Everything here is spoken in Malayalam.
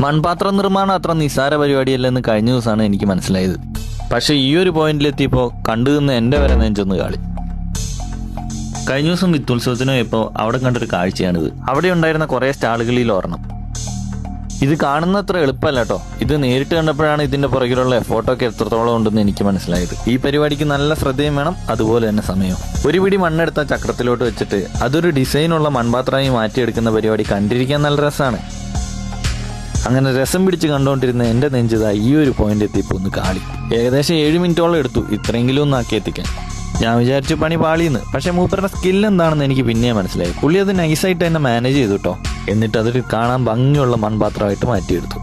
മൺപാത്ര നിർമ്മാണം അത്ര നിസ്സാര പരിപാടിയല്ലെന്ന് കഴിഞ്ഞ ദിവസമാണ് എനിക്ക് മനസ്സിലായത്. പക്ഷെ ഈ ഒരു പോയിന്റിലെത്തിയപ്പോൾ കണ്ടു നിന്ന് എൻ്റെ വരെ നെഞ്ചൊന്ന് കാളി. കഴിഞ്ഞ ദിവസം വിത്തുത്സവത്തിന് പോയപ്പോൾ അവിടെ കണ്ടൊരു കാഴ്ചയാണിത്. അവിടെ ഉണ്ടായിരുന്ന കുറേ സ്റ്റാളുകളിൽ ഒരെണ്ണം. ഇത് കാണുന്നത്ര എളുപ്പമല്ല കേട്ടോ. ഇത് നേരിട്ട് കണ്ടപ്പോഴാണ് ഇതിന്റെ പുറകിലുള്ള എഫോർട്ടൊക്കെ എത്രത്തോളം ഉണ്ടെന്ന് എനിക്ക് മനസ്സിലായത്. ഈ പരിപാടിക്ക് നല്ല ശ്രദ്ധയും വേണം, അതുപോലെ തന്നെ സമയവും. ഒരു പിടി മണ്ണെടുത്ത ചക്രത്തിലോട്ട് വെച്ചിട്ട് അതൊരു ഡിസൈനുള്ള മൺപാത്രമായി മാറ്റിയെടുക്കുന്ന പരിപാടി കണ്ടിരിക്കാൻ നല്ല രസമാണ്. അങ്ങനെ രസം പിടിച്ച് കണ്ടുകൊണ്ടിരുന്ന എൻ്റെ നെഞ്ചിതാ ഈ ഒരു പോയിന്റ് എത്തിയപ്പോൾ ഒന്ന് കാളി. ഏകദേശം 7 മിനിറ്റോളം എടുത്തു ഇത്രയെങ്കിലും ഒന്ന് ആക്കി എത്തിക്കാൻ. ഞാൻ വിചാരിച്ചു പണി പാളിയെന്ന്. പക്ഷെ മൂപ്പരുടെ സ്കിൽ എന്താണെന്ന് എനിക്ക് പിന്നെ മനസ്സിലായി. പുള്ളി അത് നൈസായിട്ട് തന്നെ മാനേജ് ചെയ്തു കേട്ടോ. എന്നിട്ട് അതൊരു കാണാൻ ഭംഗിയുള്ള മൺപാത്രമായിട്ട് മാറ്റിയെടുത്തു.